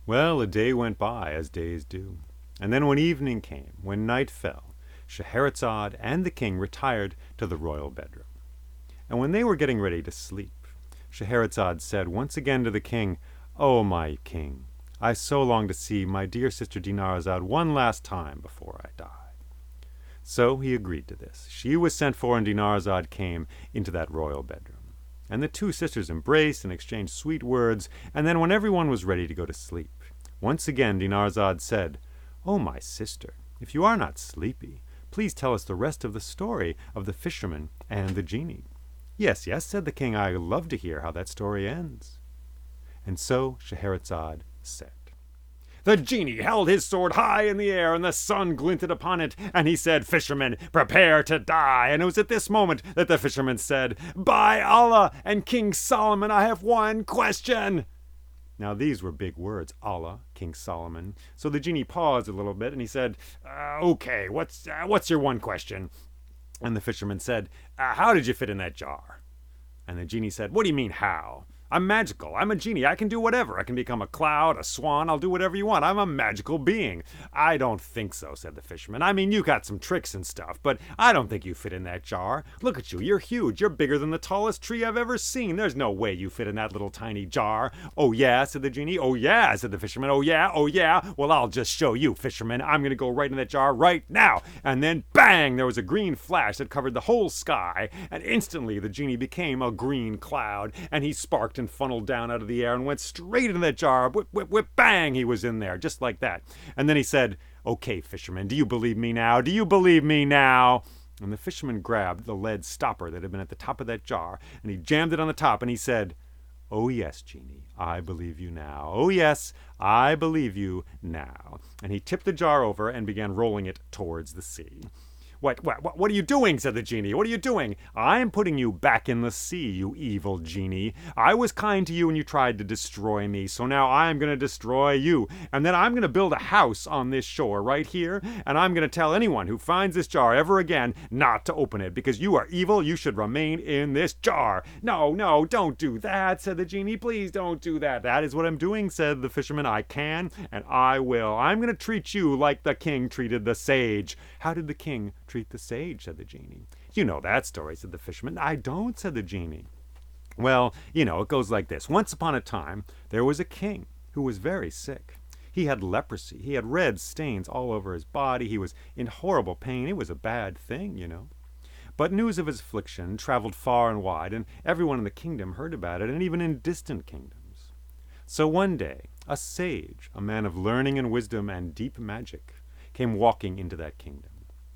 Well, a day went by as days do, and then when evening came, when night fell, Scheherazade and the king retired to the royal bedroom. And when they were getting ready to sleep, Scheherazade said once again to the king, "Oh, my king, I so long to see my dear sister Dinarzade one last time before I die." So he agreed to this. She was sent for, and Dinarzade came into that royal bedroom. And the two sisters embraced and exchanged sweet words, and then when everyone was ready to go to sleep, once again Dinarzade said, "Oh, my sister, if you are not sleepy, please tell us the rest of the story of the fisherman and the genie." "Yes, yes," said the king, "I love to hear how that story ends." And so Scheherazade said, "The genie held his sword high in the air, and the sun glinted upon it, and he said, 'Fisherman, prepare to die.' And it was at this moment that the fisherman said, 'By Allah and King Solomon, I have one question.'" Now these were big words, Allah, King Solomon. So the genie paused a little bit, and he said, "Okay, what's your one question?" And the fisherman said, "How did you fit in that jar?" And the genie said, "What do you mean, how? I'm magical. I'm a genie. I can do whatever. I can become a cloud, a swan. I'll do whatever you want. I'm a magical being." "I don't think so," said the fisherman. "I mean, you got some tricks and stuff, but I don't think you fit in that jar. Look at you. You're huge. You're bigger than the tallest tree I've ever seen. There's no way you fit in that little tiny jar." "Oh, yeah," said the genie. "Oh, yeah," said the fisherman. "Oh, yeah. Oh, yeah. Well, I'll just show you, fisherman. I'm going to go right in that jar right now." And then, bang, there was a green flash that covered the whole sky, and instantly the genie became a green cloud, and he sparked and funneled down out of the air and went straight into that jar. Whip, whip, whip, bang, he was in there, just like that. And then he said, "Okay, fisherman, do you believe me now? Do you believe me now?" And the fisherman grabbed the lead stopper that had been at the top of that jar, and he jammed it on the top, and he said, "Oh, yes, genie, I believe you now. Oh, yes, I believe you now." And he tipped the jar over and began rolling it towards the sea. What are you doing?" said the genie. "What are you doing?" "I'm putting you back in the sea, you evil genie. I was kind to you and you tried to destroy me, so now I'm going to destroy you. And then I'm going to build a house on this shore right here, and I'm going to tell anyone who finds this jar ever again not to open it, because you are evil. You should remain in this jar." "No, no, don't do that," said the genie. "Please don't do that." "That is what I'm doing," said the fisherman. "I can, and I will. I'm going to treat you like the king treated the sage." "How did the king treat the sage?" said the genie. "You know that story," said the fisherman. "I don't," said the genie. "Well, it goes like this. Once upon a time, there was a king who was very sick. He had leprosy. He had red stains all over his body. He was in horrible pain. It was a bad thing. But news of his affliction traveled far and wide, and everyone in the kingdom heard about it, and even in distant kingdoms. So one day, a sage, a man of learning and wisdom and deep magic, came walking into that kingdom.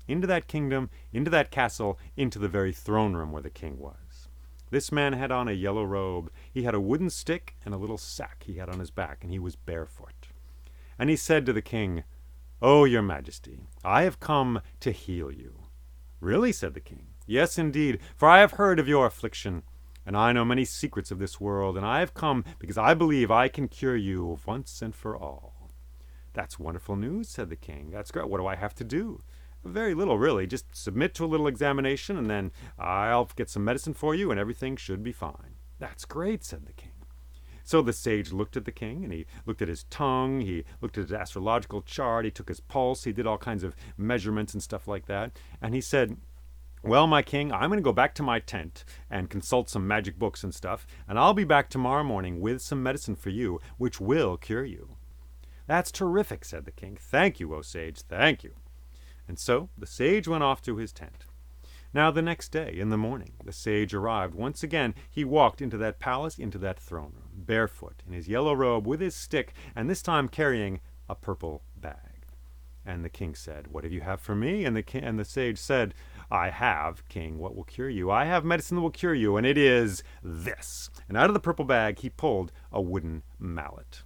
Into that kingdom, into that castle, into the very throne room where the king was. This man had on a yellow robe. He had a wooden stick and a little sack he had on his back, and he was barefoot. And he said to the king, "Oh, your majesty, I have come to heal you." "Really?" said the king. "Yes, indeed, for I have heard of your affliction, and I know many secrets of this world, and I have come because I believe I can cure you once and for all." "That's wonderful news," said the king. "That's great. What do I have to do?" "Very little, really. Just submit to a little examination, and then I'll get some medicine for you, and everything should be fine." "That's great," said the king. So the sage looked at the king, and he looked at his tongue, he looked at his astrological chart, he took his pulse, he did all kinds of measurements and stuff like that, and he said, "Well, my king, I'm going to go back to my tent and consult some magic books and stuff, and I'll be back tomorrow morning with some medicine for you, which will cure you." "That's terrific," said the king. "Thank you, O sage, thank you." And so the sage went off to his tent. Now the next day, in the morning, the sage arrived. Once again he walked into that palace, into that throne room, barefoot, in his yellow robe, with his stick, and this time carrying a purple bag. And the king said, "What have you have for me?" And the sage said, "I have, king, what will cure you. I have medicine that will cure you, and it is this." And out of the purple bag he pulled a wooden mallet.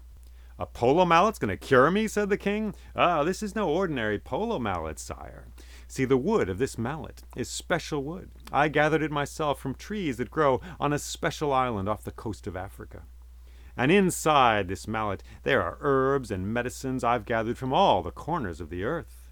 "A polo mallet's going to cure me?" said the king. "Ah, this is no ordinary polo mallet, sire. See, the wood of this mallet is special wood. I gathered it myself from trees that grow on a special island off the coast of Africa. And inside this mallet there are herbs and medicines I've gathered from all the corners of the earth.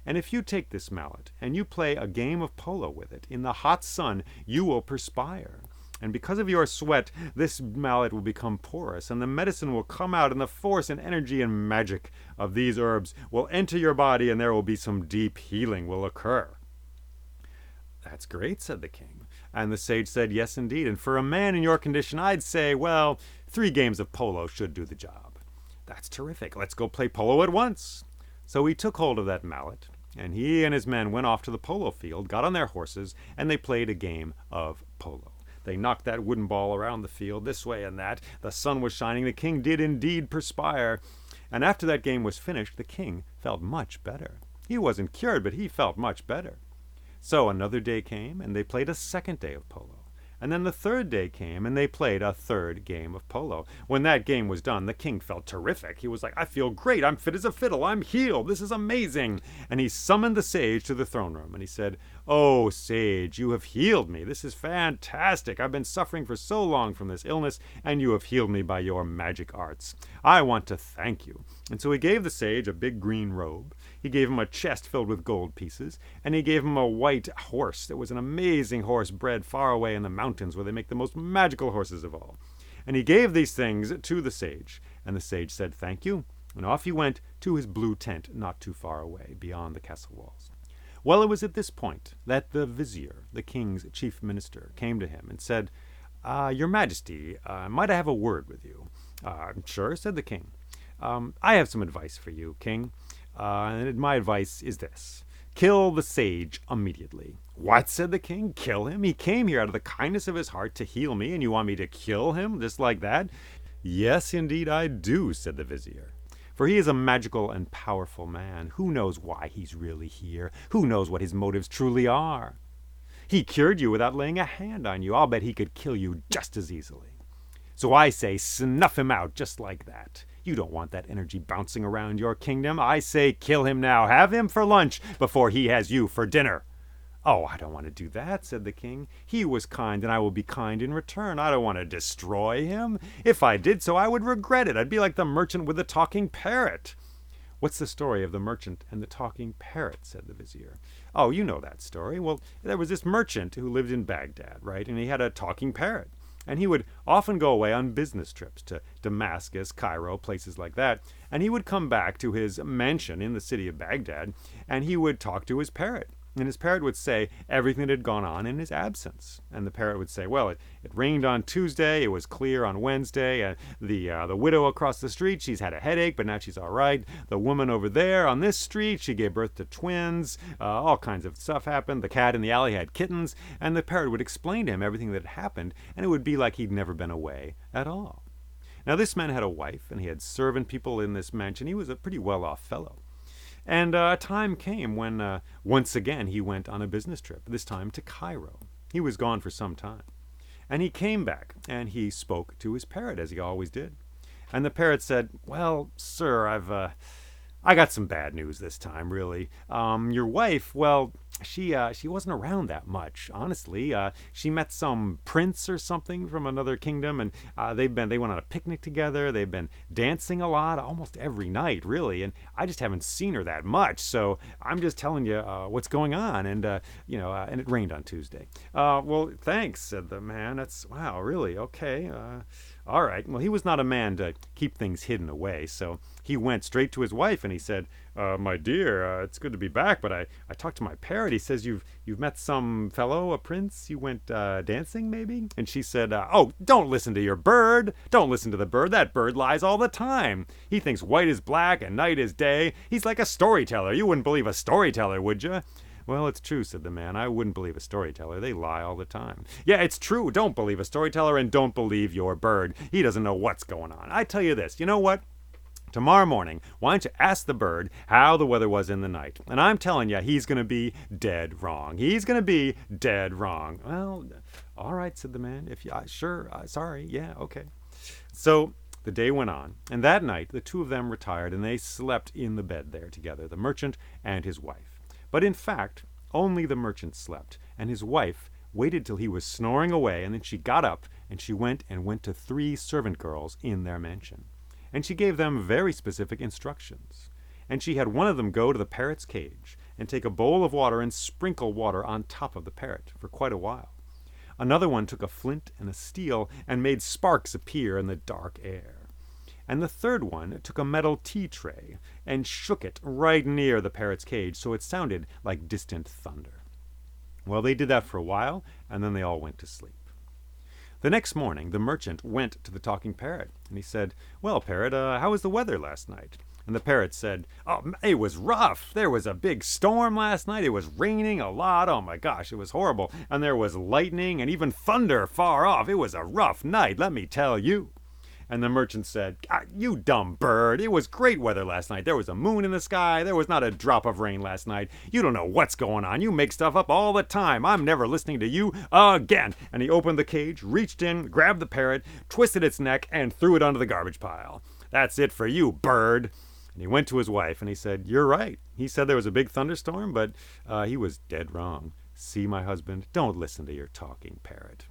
And if you take this mallet and you play a game of polo with it in the hot sun, you will perspire. And because of your sweat, this mallet will become porous, and the medicine will come out, and the force and energy and magic of these herbs will enter your body, and there will be some deep healing will occur." "That's great," said the king. And the sage said, "Yes, indeed. And for a man in your condition, I'd say, well, 3 games of polo should do the job." "That's terrific. Let's go play polo at once." So he took hold of that mallet, and he and his men went off to the polo field, got on their horses, and they played a game of polo. They knocked that wooden ball around the field, this way and that. The sun was shining. The king did indeed perspire. And after that game was finished, the king felt much better. He wasn't cured, but he felt much better. So another day came, and they played a second day of polo. And then the third day came, and they played a third game of polo. When that game was done, the king felt terrific. He was like, "I feel great. I'm fit as a fiddle. I'm healed. This is amazing." And he summoned the sage to the throne room, and he said, "Oh, sage, you have healed me. This is fantastic. I've been suffering for so long from this illness, and you have healed me by your magic arts. I want to thank you." And so he gave the sage a big green robe. He gave him a chest filled with gold pieces, and he gave him a white horse that was an amazing horse bred far away in the mountains where they make the most magical horses of all. And he gave these things to the sage, and the sage said thank you, and off he went to his blue tent not too far away, beyond the castle walls. Well, it was at this point that the vizier, the king's chief minister, came to him and said, "Your Majesty, might I have a word with you?" "Sure," said the king. "I have some advice for you, king. And my advice is this: kill the sage immediately." "What?" said the king. "Kill him? He came here out of the kindness of his heart to heal me, and you want me to kill him just like that?" "Yes, indeed I do," said the vizier. "For he is a magical and powerful man. Who knows why he's really here? Who knows what his motives truly are? He cured you without laying a hand on you. I'll bet he could kill you just as easily. So I say, snuff him out just like that. You don't want that energy bouncing around your kingdom. I say, kill him now. Have him for lunch before he has you for dinner." "Oh, I don't want to do that," said the king. "He was kind, and I will be kind in return. I don't want to destroy him. If I did so, I would regret it. I'd be like the merchant with the talking parrot." "What's the story of the merchant and the talking parrot?" said the vizier. "Oh, you know that story. Well, there was this merchant who lived in Baghdad, right? And he had a talking parrot. And he would often go away on business trips to Damascus, Cairo, places like that. And he would come back to his mansion in the city of Baghdad, and he would talk to his parrot. And his parrot would say everything that had gone on in his absence. And the parrot would say, "Well, it rained on Tuesday, it was clear on Wednesday, the widow across the street, she's had a headache, but now she's all right. The woman over there on this street, she gave birth to twins, all kinds of stuff happened. The cat in the alley had kittens." And the parrot would explain to him everything that had happened, and it would be like he'd never been away at all. Now, this man had a wife, and he had servant people in this mansion. He was a pretty well-off fellow. And a time came when, once again, he went on a business trip, this time to Cairo. He was gone for some time. And he came back, and he spoke to his parrot, as he always did. And the parrot said, "Well, sir, I got some bad news this time, really. Your wife, well, she wasn't around that much, honestly. She met some prince or something from another kingdom, and they went on a picnic together. They've been dancing a lot, almost every night, really. And I just haven't seen her that much. So I'm just telling you what's going on. And and it rained on Tuesday." "Well, thanks," said the man. "That's wow, really? Okay. All right." Well, he was not a man to keep things hidden away, so he went straight to his wife and he said, "My dear, it's good to be back, but I talked to my parrot. He says you've met some fellow, a prince. You went dancing, maybe?" And she said, "Oh, don't listen to your bird. Don't listen to the bird. That bird lies all the time. He thinks white is black and night is day. He's like a storyteller. You wouldn't believe a storyteller, would you?" "Well, it's true," said the man. "I wouldn't believe a storyteller. They lie all the time." "Yeah, it's true. Don't believe a storyteller, and don't believe your bird. He doesn't know what's going on. I tell you this, you know what? Tomorrow morning, why don't you ask the bird how the weather was in the night? And I'm telling you, he's going to be dead wrong. He's going to be dead wrong." "Well, all right," said the man. Sure, sorry, yeah, okay." So the day went on, and that night the two of them retired, and they slept in the bed there together, the merchant and his wife. But in fact, only the merchant slept, and his wife waited till he was snoring away, and then she got up, and she went to 3 servant girls in their mansion. And she gave them very specific instructions. And she had one of them go to the parrot's cage and take a bowl of water and sprinkle water on top of the parrot for quite a while. Another one took a flint and a steel and made sparks appear in the dark air. And the third one took a metal tea tray and shook it right near the parrot's cage so it sounded like distant thunder. Well, they did that for a while, and then they all went to sleep. The next morning, the merchant went to the talking parrot, and he said, "Well, parrot, how was the weather last night?" And the parrot said, "Oh, it was rough. There was a big storm last night. It was raining a lot. Oh my gosh, it was horrible. And there was lightning and even thunder far off. It was a rough night, let me tell you." And the merchant said, "You dumb bird. It was great weather last night. There was a moon in the sky. There was not a drop of rain last night. You don't know what's going on. You make stuff up all the time. I'm never listening to you again." And he opened the cage, reached in, grabbed the parrot, twisted its neck, and threw it onto the garbage pile. "That's it for you, bird." And he went to his wife and he said, "You're right. He said there was a big thunderstorm, but he was dead wrong. See, my husband, don't listen to your talking parrot."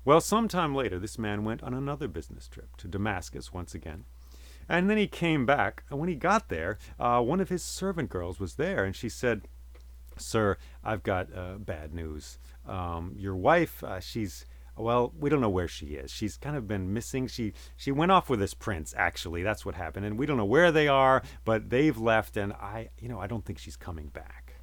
Well, some time later, this man went on another business trip to Damascus once again. And then he came back, and when he got there, one of his servant girls was there, and she said, "Sir, I've got bad news. Your wife, well, we don't know where she is. She's kind of been missing. She went off with this prince, actually. That's what happened. And we don't know where they are, but they've left, and I don't think she's coming back."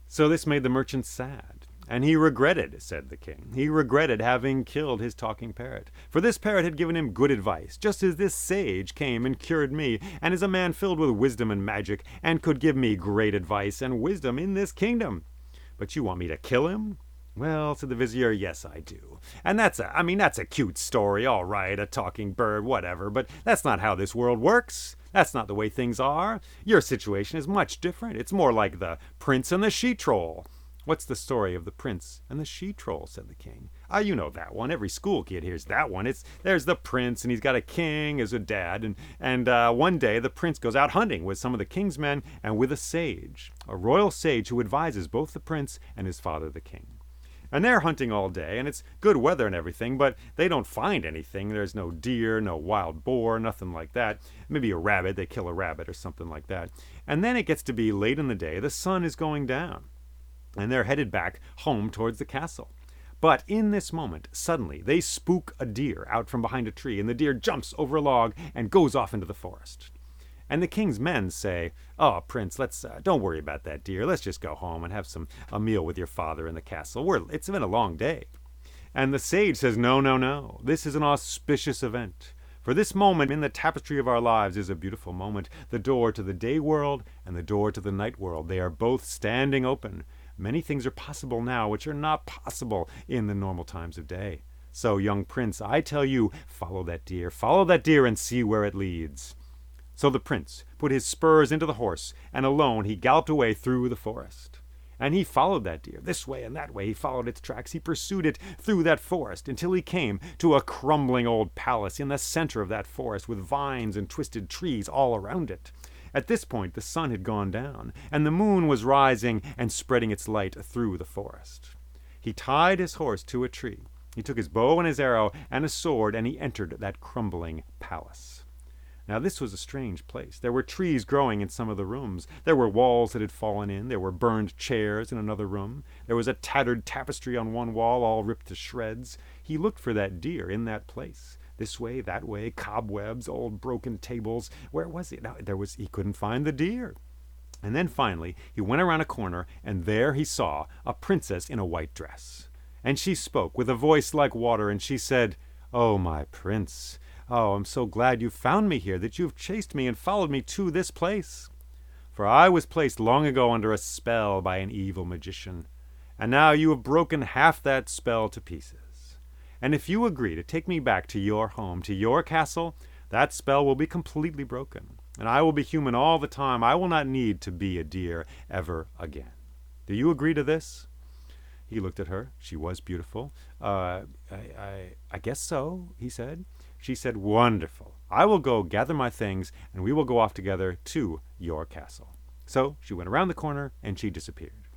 So this made the merchant sad. And he regretted, said the king, he regretted having killed his talking parrot. For this parrot had given him good advice, just as this sage came and cured me, and is a man filled with wisdom and magic, and could give me great advice and wisdom in this kingdom. But you want me to kill him? "Well," said the vizier, "yes, I do. And that's a cute story, all right, a talking bird, whatever, but that's not how this world works. That's not the way things are. Your situation is much different. It's more like the prince and the she-troll." "What's the story of the prince and the she-troll?" said the king. You know that one. Every school kid hears that one. There's the prince, and he's got a king as a dad, and one day the prince goes out hunting with some of the king's men and with a royal sage who advises both the prince and his father, the king. And they're hunting all day, and it's good weather and everything, but they don't find anything. There's no deer, no wild boar, nothing like that. Maybe a rabbit. They kill a rabbit or something like that. And then it gets to be late in the day. The sun is going down, and they're headed back home towards the castle. But in this moment, suddenly, they spook a deer out from behind a tree, and the deer jumps over a log and goes off into the forest. And the king's men say, "Oh, prince, don't worry about that deer. Let's just go home and have a meal with your father in the castle. It's been a long day." And the sage says, "No, no, no. This is an auspicious event. For this moment in the tapestry of our lives is a beautiful moment. The door to the day world and the door to the night world, they are both standing open. Many things are possible now which are not possible in the normal times of day. So, young prince, I tell you, follow that deer and see where it leads." So the prince put his spurs into the horse, and alone he galloped away through the forest. And he followed that deer, this way and that way. He followed its tracks. He pursued it through that forest until he came to a crumbling old palace in the center of that forest with vines and twisted trees all around it. At this point, the sun had gone down, and the moon was rising and spreading its light through the forest. He tied his horse to a tree. He took his bow and his arrow and a sword, and he entered that crumbling palace. Now this was a strange place. There were trees growing in some of the rooms. There were walls that had fallen in. There were burned chairs in another room. There was a tattered tapestry on one wall, all ripped to shreds. He looked for that deer in that place. This way, that way, cobwebs, old broken tables. Where was it? Now, he couldn't find the deer. And then finally, he went around a corner, and there he saw a princess in a white dress. And she spoke with a voice like water, and she said, "Oh, my prince, I'm so glad you found me here, that you've chased me and followed me to this place. For I was placed long ago under a spell by an evil magician, and now you have broken half that spell to pieces. And if you agree to take me back to your home, to your castle, that spell will be completely broken, and I will be human all the time. I will not need to be a deer ever again. Do you agree to this?" He looked at her. She was beautiful. I guess so," he said. She said, "Wonderful. I will go gather my things, and we will go off together to your castle." So she went around the corner, and she disappeared.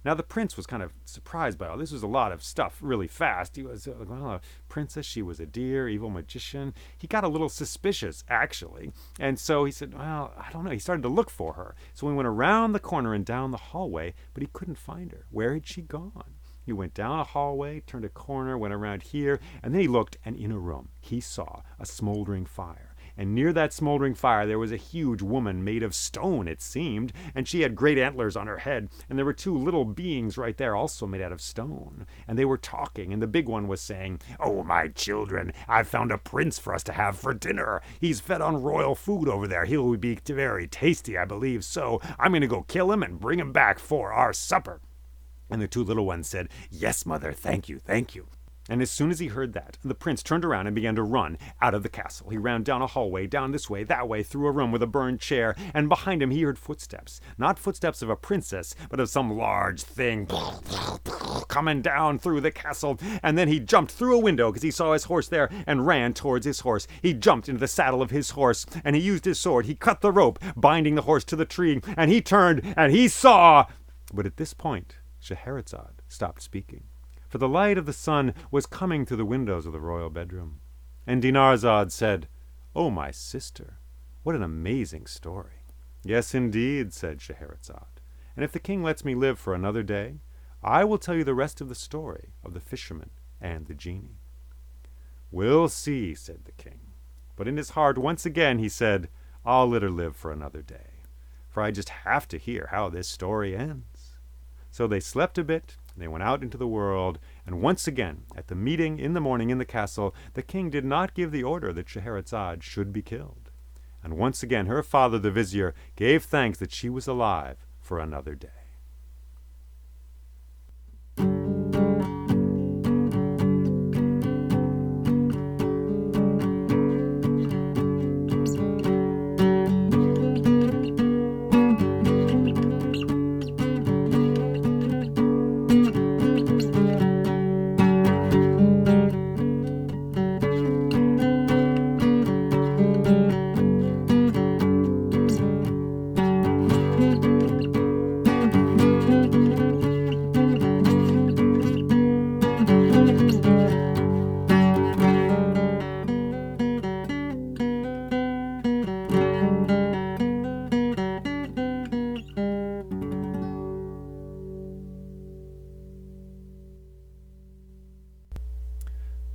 Now the prince was kind of surprised by all this. Was a lot of stuff really fast. He was, well, a princess, she was a deer, evil magician. He got a little suspicious, actually. And so he said, well, I don't know. He started to look for her. So he went around the corner and down the hallway, but he couldn't find her. Where had she gone? He went down a hallway, turned a corner, went around here, and then he looked, and in a room he saw a smoldering fire. And near that smoldering fire there was a huge woman made of stone, it seemed, and she had great antlers on her head, and there were two little beings right there also made out of stone. And they were talking, and the big one was saying, "Oh, my children, I've found a prince for us to have for dinner. He's fed on royal food over there. He'll be very tasty, I believe, so I'm going to go kill him and bring him back for our supper." And the two little ones said, "Yes, mother, thank you, thank you." And as soon as he heard that, the prince turned around and began to run out of the castle. He ran down a hallway, down this way, that way, through a room with a burned chair, and behind him he heard footsteps. Not footsteps of a princess, but of some large thing coming down through the castle. And then he jumped through a window because he saw his horse there and ran towards his horse. He jumped into the saddle of his horse, and he used his sword. He cut the rope, binding the horse to the tree, and he turned, and he saw... But at this point, Scheherazade stopped speaking, for the light of the sun was coming through the windows of the royal bedroom. And Dinarzade said, "Oh, my sister, what an amazing story." "Yes, indeed," said Scheherazade, "and if the king lets me live for another day, I will tell you the rest of the story of the fisherman and the genie." "We'll see," said the king. But in his heart, once again, he said, "I'll let her live for another day, for I just have to hear how this story ends." So they slept a bit, they went out into the world, and once again, at the meeting in the morning in the castle, the king did not give the order that Scheherazade should be killed. And once again her father, the vizier, gave thanks that she was alive for another day.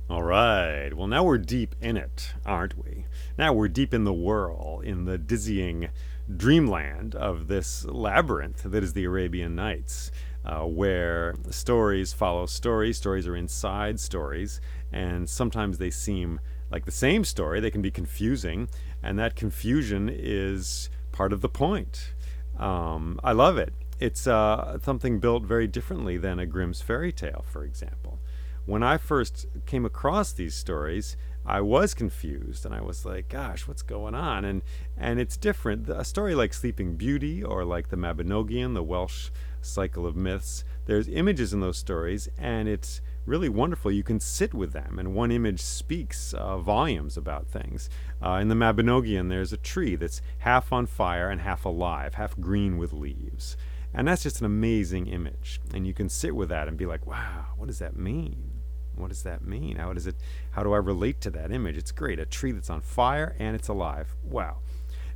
All right, well, now we're deep in it, aren't we? Now we're deep in the whirl, in the dizzying dreamland of this labyrinth that is the Arabian Nights, where stories follow stories, stories are inside stories, and sometimes they seem like the same story. They can be confusing, and that confusion is part of the point. I love it. It's something built very differently than a Grimm's fairy tale, for example. When I first came across these stories, I was confused, and I was like, gosh, what's going on? And it's different. A story like Sleeping Beauty or like the Mabinogion, the Welsh cycle of myths, there's images in those stories, and it's really wonderful. You can sit with them, and one image speaks volumes about things. In the Mabinogion, there's a tree that's half on fire and half alive, half green with leaves. And that's just an amazing image. And you can sit with that and be like, wow, what does that mean? What does that mean? How do I relate to that image? It's great. A tree that's on fire and it's alive. Wow.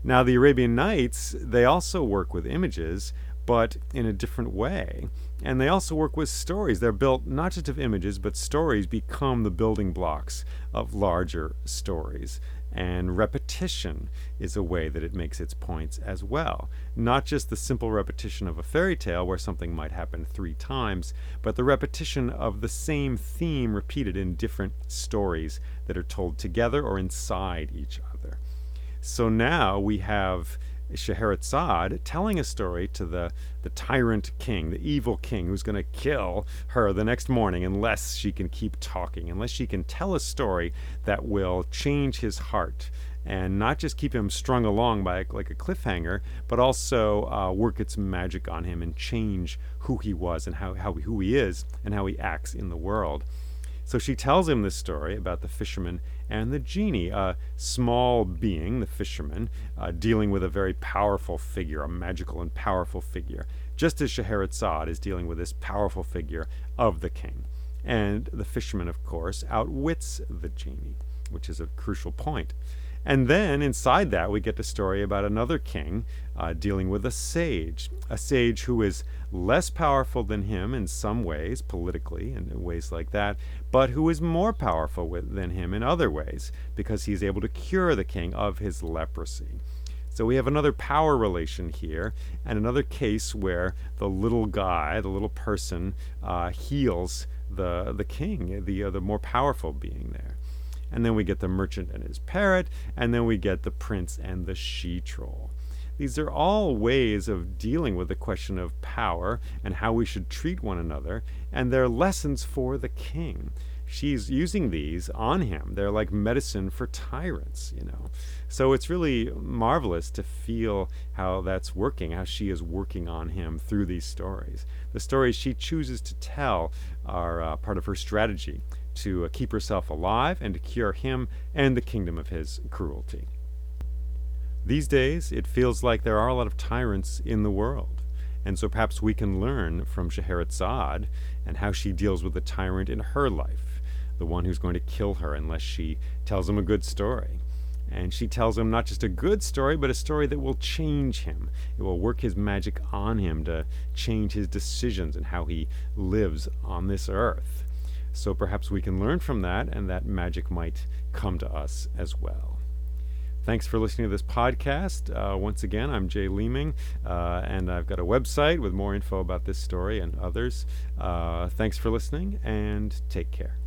Now, the Arabian Nights, they also work with images, but in a different way. And they also work with stories. They're built not just of images, but stories become the building blocks of larger stories. And repetition is a way that it makes its points as well. Not just the simple repetition of a fairy tale where something might happen 3 times, but the repetition of the same theme repeated in different stories that are told together or inside each other. So now we have Scheherazade telling a story to the tyrant king, the evil king who's going to kill her the next morning unless she can keep talking, unless she can tell a story that will change his heart and not just keep him strung along by like a cliffhanger, but also work its magic on him and change who he was and who he is and how he acts in the world. So she tells him this story about the fisherman and the genie, a small being, the fisherman, dealing with a very powerful figure, a magical and powerful figure, just as Scheherazade is dealing with this powerful figure of the king. And the fisherman, of course, outwits the genie, which is a crucial point. And then inside that, we get the story about another king dealing with a sage who is less powerful than him in some ways, politically, and in ways like that, but who is more powerful than him in other ways, because he's able to cure the king of his leprosy. So we have another power relation here, and another case where the little guy, the little person, heals the king, the more powerful being there. And then we get the merchant and his parrot, and then we get the prince and the she-troll. These are all ways of dealing with the question of power and how we should treat one another, and they're lessons for the king. She's using these on him. They're like medicine for tyrants, So it's really marvelous to feel how that's working, how she is working on him through these stories. The stories she chooses to tell are part of her strategy to keep herself alive and to cure him and the kingdom of his cruelty. These days, it feels like there are a lot of tyrants in the world, and so perhaps we can learn from Scheherazade and how she deals with the tyrant in her life, the one who's going to kill her unless she tells him a good story. And she tells him not just a good story, but a story that will change him. It will work his magic on him to change his decisions and how he lives on this earth. So perhaps we can learn from that, and that magic might come to us as well. Thanks for listening to this podcast. Once again, I'm Jay Leeming, and I've got a website with more info about this story and others. Thanks for listening, and take care.